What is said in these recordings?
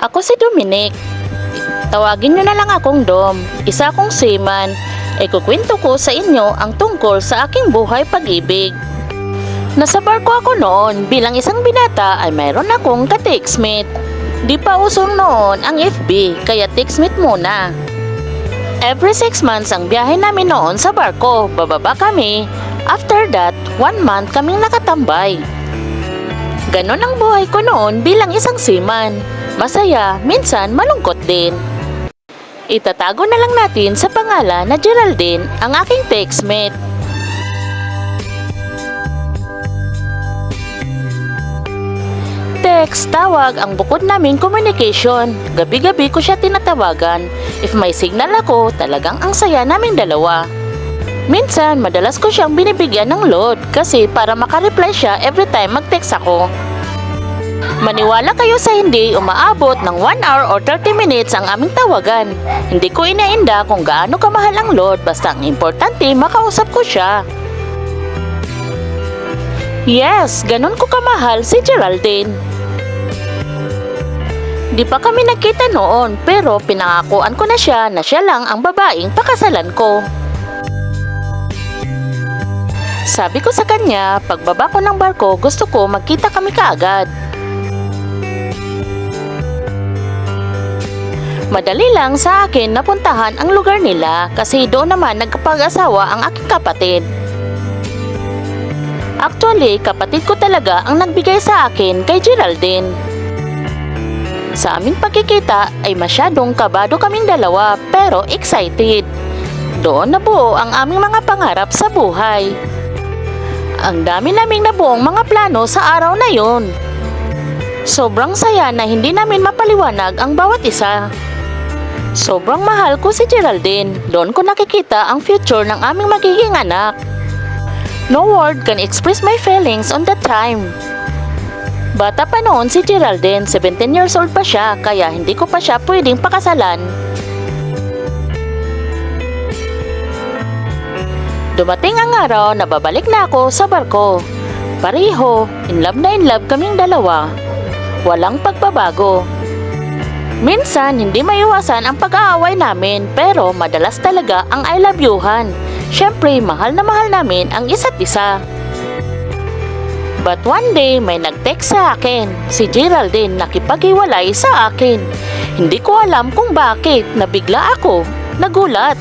Ako si Dominic. Tawagin niyo na lang akong Dom. Isa akong seaman. Ikukwento ko sa inyo ang tungkol sa aking buhay pag-ibig. Nasa barko ako noon bilang isang binata ay mayroon akong ka-textmate. Di pa usong noon ang FB kaya textmate muna. Every 6 months ang biyahe namin noon sa barko. Bababa kami. After that, 1 month kaming nakatambay. Ganon ang buhay ko noon bilang isang seaman. Masaya, minsan malungkot din. Itatago na lang natin sa pangalan na Geraldine ang aking textmate. Text, tawag ang bukod naming communication. Gabi-gabi ko siya tinatawagan. If may signal ako, talagang ang saya naming dalawa. Minsan, madalas ko siyang binibigyan ng load kasi para makareply siya every time mag-text ako. Maniwala kayo sa hindi, umaabot ng 1 hour or 30 minutes ang aming tawagan. Hindi ko inainda kung gaano kamahal ang load, basta ang importante makausap ko siya. Yes, ganun ko kamahal si Geraldine. Di pa kami nagkita noon, pero pinangakuan ko na siya lang ang babaeng pakasalan ko. Sabi ko sa kanya, pagbaba ko ng barko, gusto ko magkita kami kaagad. Madali lang sa akin napuntahan ang lugar nila kasi doon naman nagkapag-asawa ang aking kapatid. Actually, kapatid ko talaga ang nagbigay sa akin kay Geraldine. Sa aming pagkikita ay masyadong kabado kaming dalawa pero excited. Doon nabuo ang aming mga pangarap sa buhay. Ang dami naming nabuong mga plano sa araw na yun. Sobrang saya na hindi namin mapaliwanag ang bawat isa. Sobrang mahal ko si Geraldine. Doon ko nakikita ang future ng aming magiging anak. No word can express my feelings on that time. Bata pa noon si Geraldine, 17 years old pa siya, kaya hindi ko pa siya pwedeng pakasalan. Dumating ang araw na babalik na ako sa barko. Pareho, in love kaming dalawa. Walang pagbabago. Minsan, hindi maiwasan ang pag-aaway namin, pero madalas talaga ang I love youhan. Siyempre, mahal na mahal namin ang isa't isa. But one day, may nag-text sa akin. Si Geraldine nakipaghiwalay sa akin. Hindi ko alam kung bakit, nabigla ako, nagulat.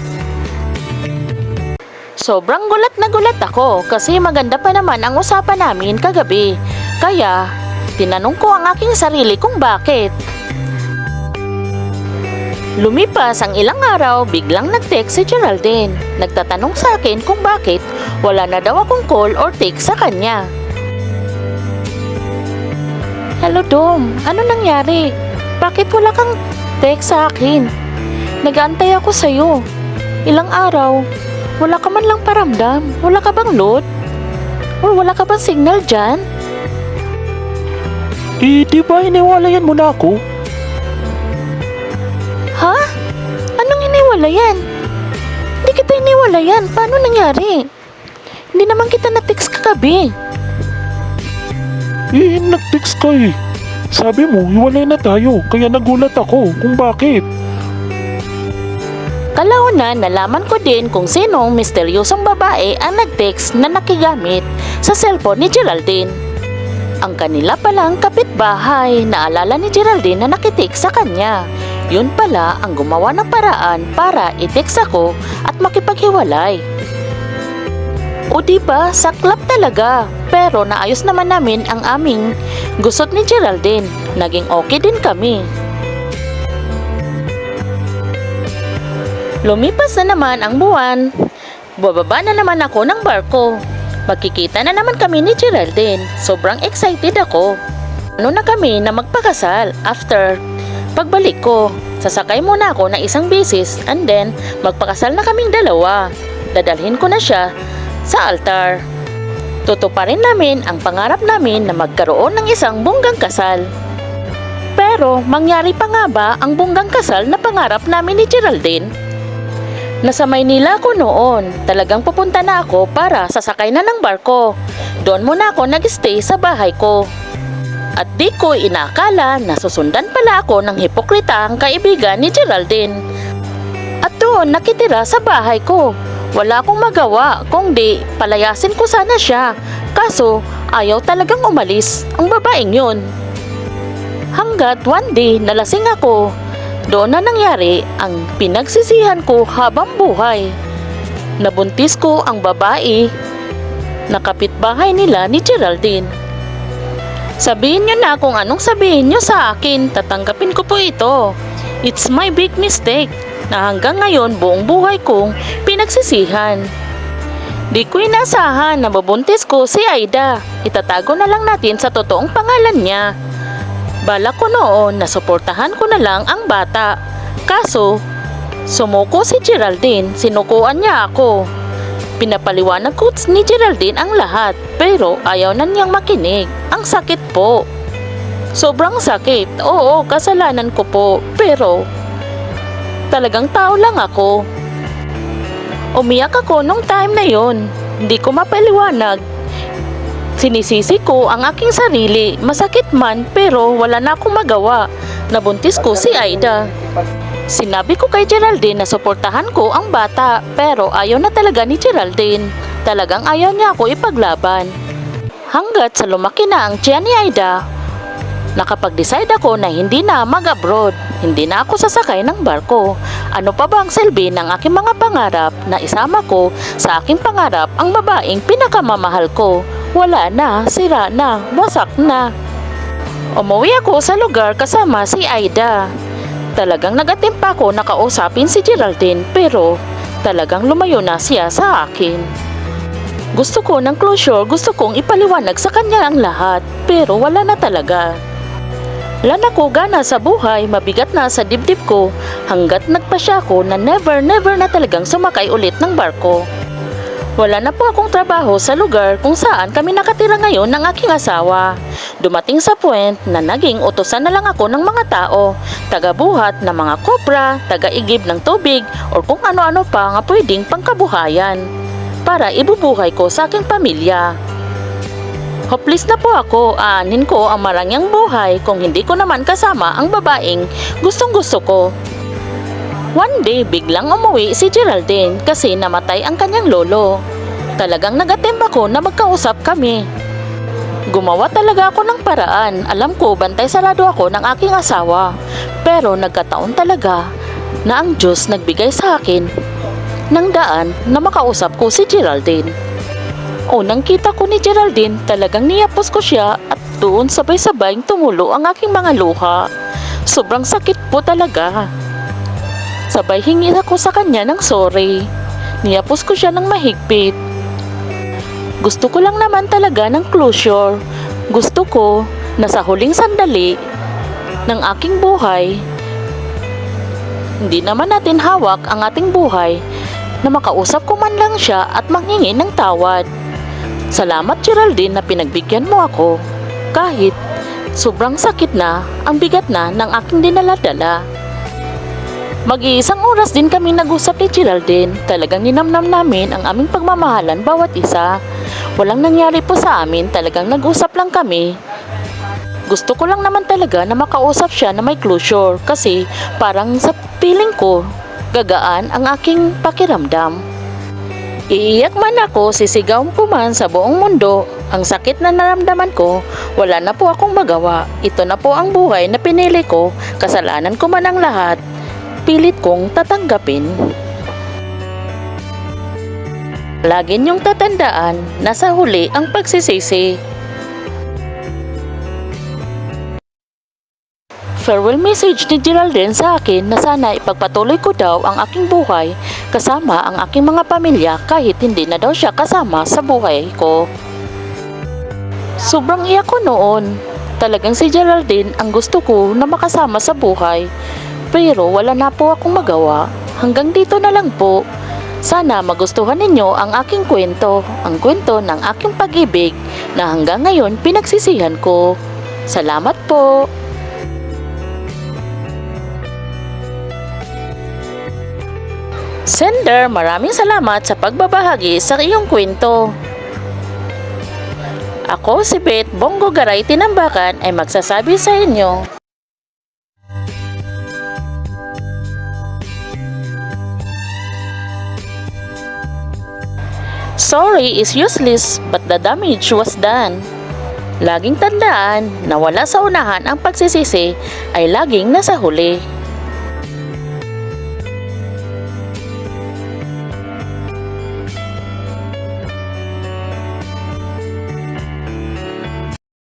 Sobrang gulat na gulat ako kasi maganda pa naman ang usapan namin kagabi. Kaya, tinanong ko ang aking sarili kung bakit. Lumipas ang ilang araw, biglang nag-text si Geraldine. Nagtatanong sa akin kung bakit wala na daw akong call or text sa kanya. Hello Dom, ano nangyari? Bakit wala kang text sa akin? Nag-aantay ako sa'yo. Ilang araw, wala ka man lang paramdam. Wala ka bang load? Or wala ka bang signal dyan? Di ba iniwalayan mo na ako? Ha? Anong iniwalayan? Hindi kita iniwalayan. Paano nangyari? Hindi naman kita na-text kagabi. Nag-text ka eh. Sabi mo, hiwalay na tayo. Kaya nagulat ako kung bakit. Kalaunan, nalaman ko din kung sinong misteryosong babae ang nag-text na nakigamit sa cellphone ni Geraldine. Ang kanila palang kapitbahay. Naalala ni Geraldine na nakitext sa kanya. Yun pala ang gumawa ng paraan para i-text ako at makipaghiwalay. O diba, saklap talaga. Pero naayos naman namin ang aming gusot ni Geraldine. Naging okay din kami. Lumipas na naman ang buwan. Bababa na naman ako ng barko. Magkikita na naman kami ni Geraldine. Sobrang excited ako. Ano na kami na magpakasal after pagbalik ko. Sasakay muna ako ng isang bisis and then magpakasal na kaming dalawa. Dadalhin ko na siya sa altar. Tutuparin namin ang pangarap namin na magkaroon ng isang bonggang kasal. Pero mangyari pa nga ba ang bonggang kasal na pangarap namin ni Geraldine? Nasa Maynila ako noon. Talagang pupunta na ako para sasakay na ng barko. Doon muna ako nag-stay sa bahay ko. At di ko inakala na susundan pala ako ng hipokritang kaibigan ni Geraldine. At doon nakitira sa bahay ko. Wala akong magawa kung di palayasin ko sana siya. Kaso ayaw talagang umalis ang babaeng yun. Hanggat one day nalasing ako, doon na nangyari ang pinagsisihan ko habang buhay. Nabuntis ko ang babae na kapitbahay nila ni Geraldine. Sabihin nyo na kung anong sabihin nyo sa akin, tatanggapin ko po ito. It's my big mistake na hanggang ngayon buong buhay kong pinagsisihan. Di ko inasahan na mabuntis ko si Aida. Itatago na lang natin sa totoong pangalan niya. Balak ko noon na suportahan ko na lang ang bata. Kaso, sumuko si Geraldine, sinukuan niya ako. Pinapaliwanag ko ni Geraldine ang lahat, pero ayaw na niyang makinig. Ang sakit po. Sobrang sakit. Oo, kasalanan ko po, pero talagang tao lang ako. Umiyak ako nung time na yon. Hindi ko mapaliwanag. Sinisisi ko ang aking sarili. Masakit man, pero wala na akong magawa. Nabuntis ko si Aida. Sinabi ko kay Geraldine na suportahan ko ang bata, pero ayaw na talaga ni Geraldine. Talagang ayaw niya ako ipaglaban. Hanggat sa lumaki na ang tiyan ni Aida, nakapag-decide ako na hindi na mag-abroad. Hindi na ako sasakay ng barko. Ano pa ba ang silbi ng aking mga pangarap na isama ko sa aking pangarap ang babaeng pinakamamahal ko? Wala na, sira na, wasak na. Umuwi ako sa lugar kasama si Aida. Talagang nagatimpa ko na kausapin si Geraldine, pero talagang lumayo na siya sa akin. Gusto ko ng closure, gusto kong ipaliwanag sa kanya ang lahat, pero wala na talaga. Wala na ko gana sa buhay, mabigat na sa dibdib ko, hanggat nagpasya ko na never na talagang sumakay ulit ng barko. Wala na po akong trabaho sa lugar kung saan kami nakatira ngayon ng aking asawa. Dumating sa point na naging utusan na lang ako ng mga tao, tagabuhat ng mga kopra, tagaigib ng tubig, o kung ano-ano pa nga pwedeng pangkabuhayan para ibubuhay ko sa aking pamilya. Hopeless na po ako, aanin ko ang marangyang buhay kung hindi ko naman kasama ang babaeng gustong-gusto ko. One day, biglang umuwi si Geraldine kasi namatay ang kanyang lolo. Talagang nag-attempt ako na magkausap kami. Gumawa talaga ako ng paraan. Alam ko, bantay sarado ako ng aking asawa. Pero nagkataon talaga na ang Diyos nagbigay sa akin ng daan na makausap ko si Geraldine. Unang kita ko ni Geraldine, talagang niyapos ko siya at doon sabay-sabay tumulo ang aking mga luha. Sobrang sakit po talaga. Sabay hingi ako sa kanya ng sorry. Niyapos ko siya ng mahigpit. Gusto ko lang naman talaga ng closure. Gusto ko na sa huling sandali ng aking buhay, hindi naman natin hawak ang ating buhay, na makausap ko man lang siya at manghingi ng tawad. Salamat Geraldine na pinagbigyan mo ako. Kahit sobrang sakit na, ang bigat na ng aking dinaladala. Mag-iisang oras din kami nag-usap ni Geraldine. Talagang ninamnam namin ang aming pagmamahalan bawat isa. Walang nangyari po sa amin, talagang nag-usap lang kami. Gusto ko lang naman talaga na makausap siya na may closure kasi parang sa feeling ko, gagaan ang aking pakiramdam. Iiyak man ako, sisigaw ko man sa buong mundo. Ang sakit na naramdaman ko, wala na po akong magawa. Ito na po ang buhay na pinili ko, kasalanan ko man ang lahat. Pilit kong tatanggapin. Lagi niyong tatandaan na sa huli ang pagsisisi. Farewell message ni Geraldine sa akin na sana ipagpatuloy ko daw ang aking buhay kasama ang aking mga pamilya kahit hindi na daw siya kasama sa buhay ko. Sobrang iyak ko noon. Talagang si Geraldine ang gusto ko na makasama sa buhay. Pero wala na po akong magawa. Hanggang dito na lang po. Sana magustuhan ninyo ang aking kwento. Ang kwento ng aking pag-ibig na hanggang ngayon pinagsisihan ko. Salamat po. Sender, maraming salamat sa pagbabahagi sa iyong kwento. Ako si Beth Bongo Garay Tinambakan ay magsasabi sa inyo. Sorry is useless but the damage was done. Laging tandaan na wala sa unahan ang pagsisisi ay laging nasa huli.